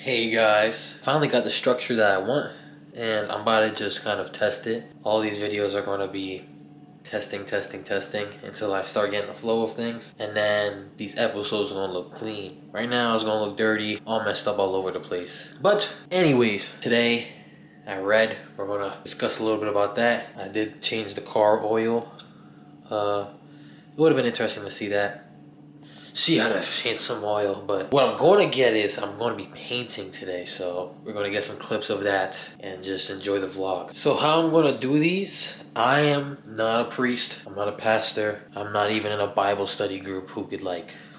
Hey guys, finally got the structure that I want, and I'm about to just kind of test it. All these videos are going to be testing until I start getting the flow of things, and then these episodes are going to look clean. Right now it's going to look dirty, all messed up all over the place. But anyways, today I read, we're going to discuss a little bit about that. I did change the car oil. It would have been interesting to see how to paint some oil, but what I'm going to get is I'm going to be painting today, so we're going to get some clips of that and just enjoy the vlog. So how I'm going to do these, I am not a priest, I'm not a pastor, I'm not even in a Bible study group who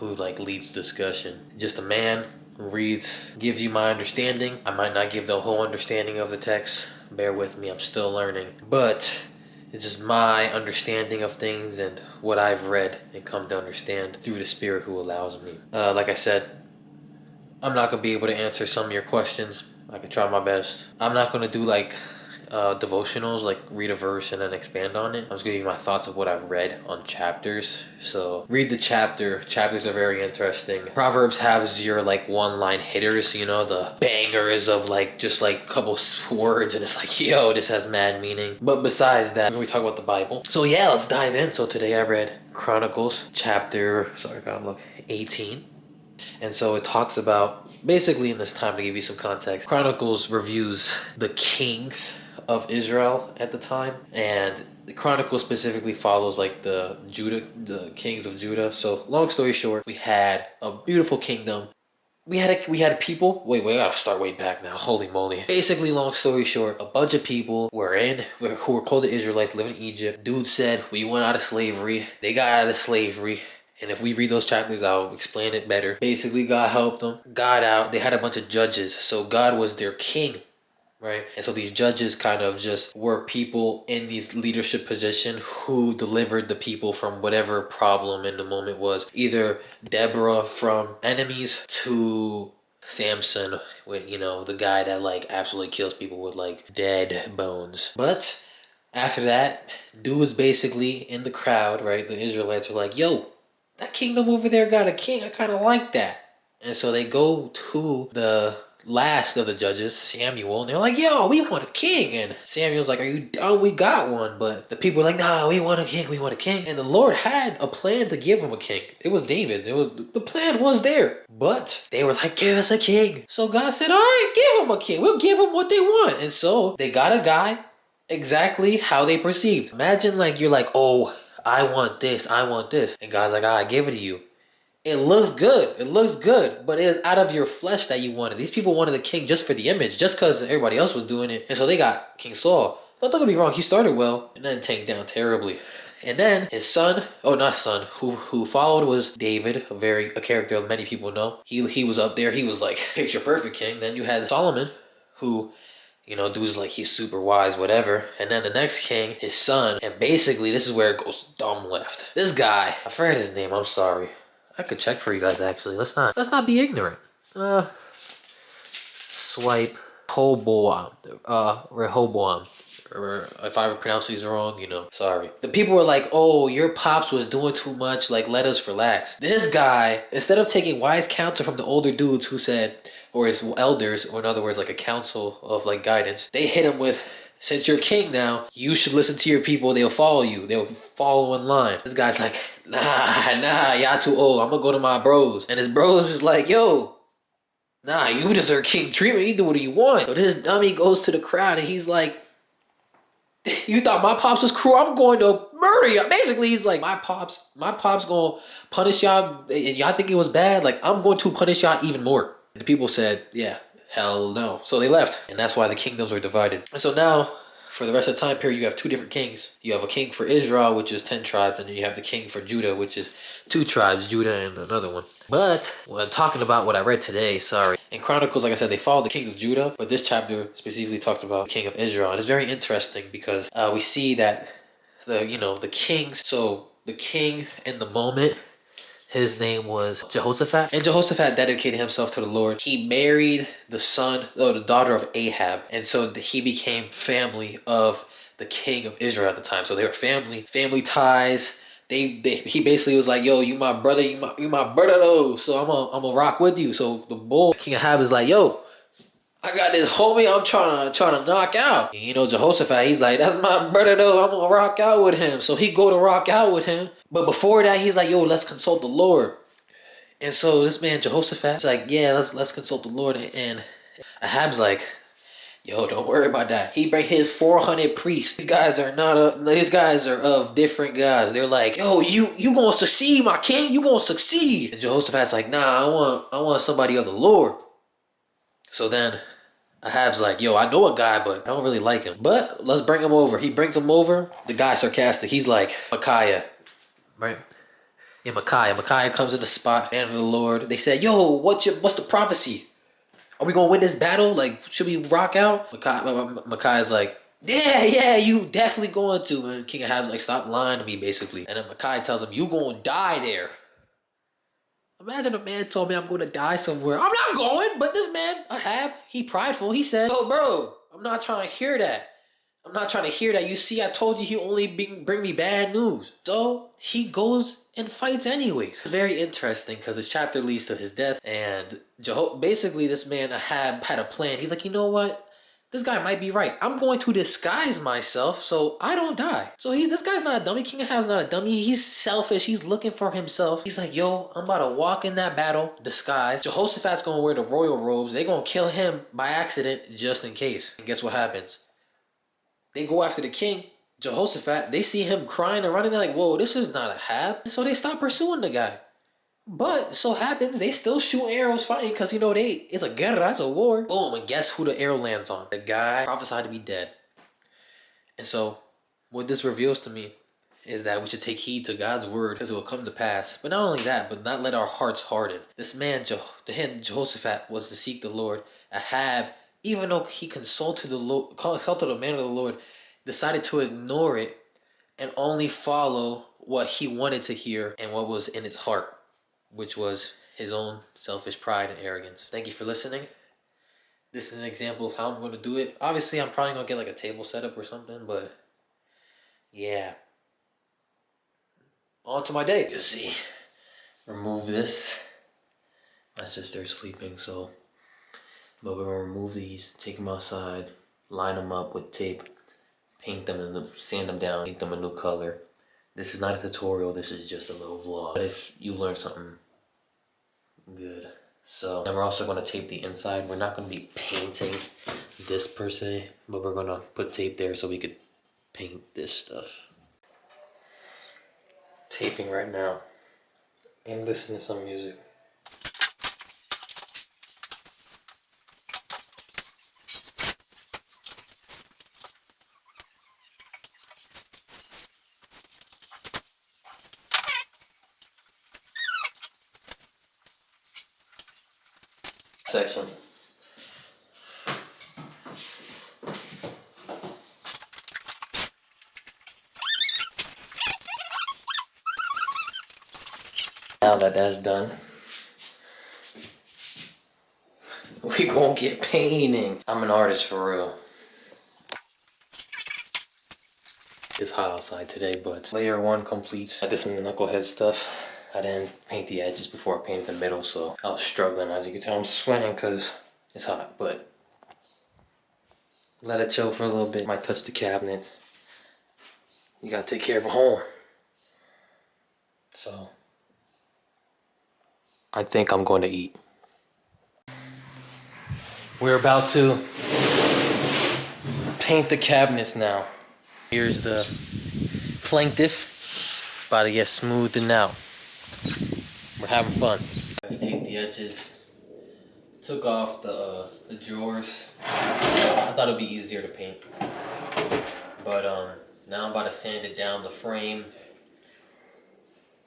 leads discussion. Just a man who reads, gives you my understanding. I might not give the whole understanding of the text, bear with me, I'm still learning, but it's just my understanding of things and what I've read and come to understand through the Spirit who allows me. Like I said, I'm not going to be able to answer some of your questions. I can try my best. I'm not going to do devotionals, like read a verse and then expand on it. I'm just going to give you my thoughts of what I've read on chapters. So read the chapter. Chapters are very interesting. Proverbs has your one-line hitters, the bangers of just a couple words, and it's like, yo, this has mad meaning. But besides that, we talk about the Bible. So yeah, let's dive in. So today I read Chronicles chapter, 18. And so it talks about, basically in this time, to give you some context, Chronicles reviews the kings of Israel at the time, and the Chronicle specifically follows the kings of Judah. So long story short, we had a beautiful kingdom. We had people. Wait, I gotta start way back now. Holy moly! Basically, long story short, a bunch of people who were called the Israelites, living in Egypt. Dude said we went out of slavery. They got out of slavery. And if we read those chapters, I'll explain it better. Basically, God helped them. Got out. They had a bunch of judges. So God was their king, right? And so these judges kind of just were people in these leadership position who delivered the people from whatever problem in the moment was. Either Deborah from enemies to Samson with, the guy that absolutely kills people with dead bones. But after that, dudes basically in the crowd, right? The Israelites are like, yo, that kingdom over there got a king. I kind of like that. And so they go to the last of the judges, Samuel, and they're like, yo, we want a king. And Samuel's like, are you dumb? We got one. But the people are like, nah, we want a king. We want a king. And the Lord had a plan to give him a king. It was David. The plan was there. But they were like, give us a king. So God said, all right, give him a king. We'll give him what they want. And so they got a guy exactly how they perceived. Imagine you're like, oh, I want this. And God's like, I give it to you. It looks good, but it's out of your flesh that you wanted. These people wanted the king just for the image, just because everybody else was doing it. And so they got King Saul. Don't get me wrong, he started well, and then tanked down terribly. And then his who followed was David, a character many people know. He was up there. He was like, here's your perfect king. Then you had Solomon, who... dude's like, he's super wise, whatever. And then the next king, his son, and basically this is where it goes dumb left. This guy, I forget his name, I'm sorry. I could check for you guys actually. Let's not be ignorant. Swipe Rehoboam. Or if I ever pronounce these wrong, sorry. The people were like, oh, your pops was doing too much, let us relax. This guy, instead of taking wise counsel from the older dudes who said, or his elders, or in other words, a council of guidance, they hit him with, since you're king now, you should listen to your people, they'll follow you, they'll follow in line. This guy's like, nah, y'all too old, I'm gonna go to my bros. And his bros is like, yo, nah, you deserve king treatment, you do what you want. So this dummy goes to the crowd and he's like, you thought my pops was cruel? I'm going to murder you. Basically, he's like, my pops gonna punish y'all, and y'all think it was bad? I'm going to punish y'all even more. And the people said, yeah, hell no. So they left, and that's why the kingdoms were divided. And so now, for the rest of the time period, you have two different kings. You have a king for Israel, which is 10 tribes, and then you have the king for Judah, which is 2 tribes, Judah and another one. But when talking about what I read today, in Chronicles, like I said, they follow the kings of Judah, but this chapter specifically talks about the king of Israel. And it's very interesting because we see that the kings, so the king in the moment, his name was Jehoshaphat. And Jehoshaphat dedicated himself to the Lord. He married the daughter of Ahab. And so he became family of the king of Israel at the time. So they were family ties. He basically was like, yo, you my brother, you my brother though. So I'm a rock with you. So the bull, King Ahab, is like, yo, I got this homie I'm trying to knock out. And you know, Jehoshaphat, he's like, that's my brother though. I'm gonna rock out with him. So he go to rock out with him. But before that, he's like, yo, let's consult the Lord. And so this man Jehoshaphat, he's like, yeah, let's consult the Lord. And Ahab's like, yo, don't worry about that. He bring his 400 priests. These guys are of different guys. They're like, yo, you gonna succeed, my king. You gonna succeed. And Jehoshaphat's like, nah, I want somebody of the Lord. So then Ahab's like, yo, I know a guy, but I don't really like him. But let's bring him over. He brings him over. The guy's sarcastic. He's like, Micaiah, right? Yeah, Micaiah. Micaiah comes in the spot, man of the Lord. They said, yo, what's the prophecy? Are we gonna win this battle? Like, should we rock out? Micaiah's like, yeah, you definitely going to. And King Ahab's like, stop lying to me, basically. And then Micaiah tells him, you gonna die there. Imagine a man told me I'm going to die somewhere. I'm not going, but this man, Ahab, he prideful. He said, oh, bro, I'm not trying to hear that. I'm not trying to hear that. You see, I told you he only bring me bad news. So he goes and fights anyways. It's very interesting because his chapter leads to his death. And basically this man, Ahab, had a plan. He's like, you know what? This guy might be right. I'm going to disguise myself so I don't die. So this guy's not a dummy. King Ahab's not a dummy. He's selfish. He's looking for himself. He's like, yo, I'm about to walk in that battle disguised. Jehoshaphat's going to wear the royal robes. They're going to kill him by accident just in case. And guess what happens? They go after the king, Jehoshaphat. They see him crying and running. They're like, whoa, this is not Ahab. And so they stop pursuing the guy. But so happens they still shoot arrows fighting because you know it's a guerra, it's a war. Boom, and guess who the arrow lands on? The guy prophesied to be dead. And so what this reveals to me is that we should take heed to God's word because it will come to pass. But not only that, but not let our hearts harden. This man, Jehoshaphat, was to seek the Lord. Ahab, even though he consulted the man of the Lord, decided to ignore it and only follow what he wanted to hear and what was in his heart, which was his own selfish pride and arrogance. Thank you for listening. This is an example of how I'm going to do it. Obviously, I'm probably going to get like a table setup or something, but yeah. On to my day. You see, remove this. My sister's sleeping, but we're going to remove these, take them outside, line them up with tape, paint them and sand them down, paint them a new color. This is not a tutorial, this is just a little vlog. But if you learned something good. So then we're also going to tape the inside. We're not going to be painting this per se, but we're going to put tape there so we could paint this stuff. Taping right now and listen to some music. Section. Now that that's done, we gonna get painting. I'm an artist for real. It's hot outside today, but layer 1 complete. I did some knucklehead stuff. I didn't paint the edges before I painted the middle, so I was struggling. As you can tell, I'm sweating because it's hot, but let it chill for a little bit. Might touch the cabinet. You gotta take care of a home. So I think I'm going to eat. We're about to paint the cabinets now. Here's the plaintiff. About to get smoothed out. We're having fun. I've taped the edges. Took off the drawers. I thought it'd be easier to paint. But now I'm about to sand it down the frame.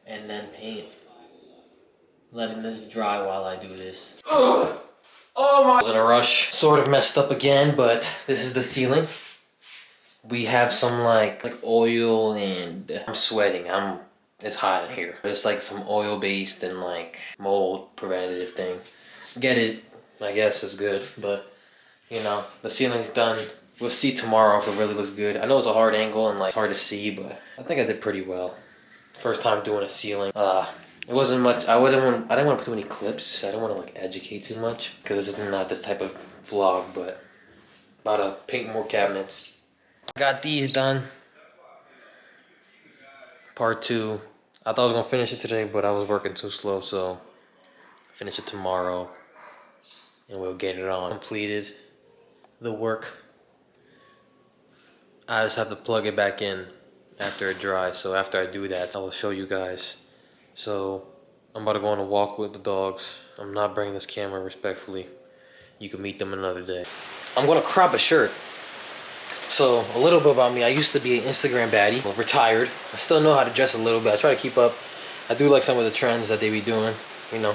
And then paint. Letting this dry while I do this. Ugh. Oh my! I was in a rush. Sort of messed up again, but this is the ceiling. We have some like oil and I'm sweating. It's hot in here. It's like some oil based and like mold preventative thing. Get it, I guess is good, but you know, the ceiling's done. We'll see tomorrow if it really looks good. I know it's a hard angle and like hard to see, but I think I did pretty well. First time doing a ceiling. It wasn't much. I didn't want to put too many clips. I don't want to like educate too much because this is not this type of vlog. But about to paint more cabinets. Got these done. Part 2. I thought I was gonna finish it today, but I was working too slow, so finish it tomorrow, and we'll get it on. Completed the work. I just have to plug it back in after it dries. So after I do that, I will show you guys. So I'm about to go on a walk with the dogs. I'm not bringing this camera, respectfully. You can meet them another day. I'm gonna crop a shirt. So a little bit about me. I used to be an Instagram baddie. I'm retired. I still know how to dress a little bit. I try to keep up. I do like some of the trends that they be doing, you know.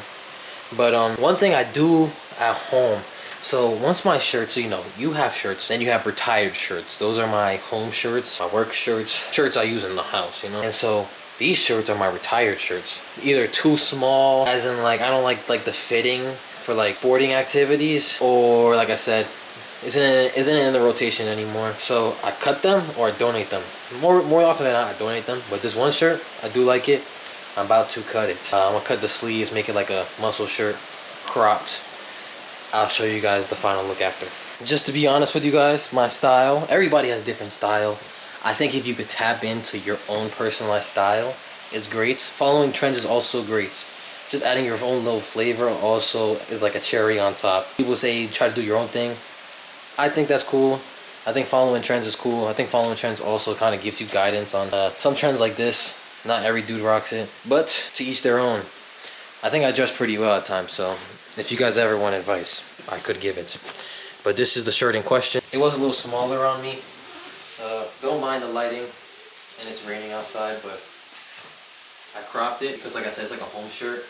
But one thing I do at home. So once my shirts, you know, you have shirts, then you have retired shirts. Those are my home shirts, my work shirts, shirts I use in the house, you know. And so these shirts are my retired shirts. Either too small, as in like I don't like the fitting for like sporting activities, or like I said, isn't in the rotation anymore. So I cut them or I donate them. More often than not, I donate them. But this one shirt, I do like it. I'm about to cut it. I'm gonna cut the sleeves, make it like a muscle shirt, cropped. I'll show you guys the final look after. Just to be honest with you guys, my style, everybody has different style. I think if you could tap into your own personalized style, it's great. Following trends is also great. Just adding your own little flavor also is like a cherry on top. People say try to do your own thing. I think that's cool. I think following trends is cool. I think following trends also kind of gives you guidance on some trends like this. Not every dude rocks it, but to each their own. I think I dress pretty well at times, so if you guys ever want advice, I could give it. But this is the shirt in question. It was a little smaller on me. Don't mind the lighting, and it's raining outside, but I cropped it because, like I said, it's like a home shirt.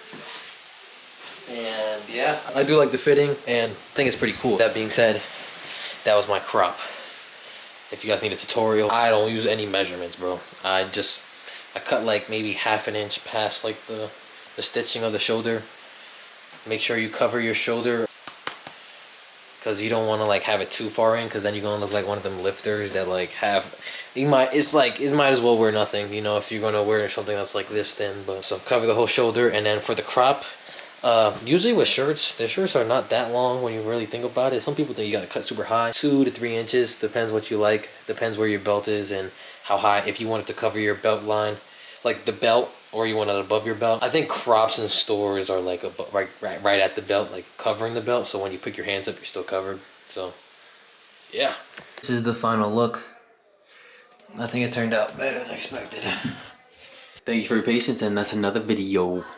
And yeah, I do like the fitting, and I think it's pretty cool. That being said, that was my crop. If you guys need a tutorial, I don't use any measurements, bro. I cut like maybe half an inch past like the stitching of the shoulder. Make sure you cover your shoulder because you don't want to like have it too far in, because then you're gonna look like one of them lifters that like have it might as well wear nothing, you know, if you're gonna wear something that's like this thin. But so cover the whole shoulder. And then for the crop, usually with shirts, the shirts are not that long when you really think about it. Some people think you gotta cut super high, 2 to 3 inches, depends what you like, depends where your belt is and how high. If you want it to cover your belt line, like the belt, or you want it above your belt. I think crops in stores are like right at the belt, like covering the belt, so when you pick your hands up, you're still covered. So yeah, this is the final look. I think it turned out better than expected. Thank you for your patience, and that's another video.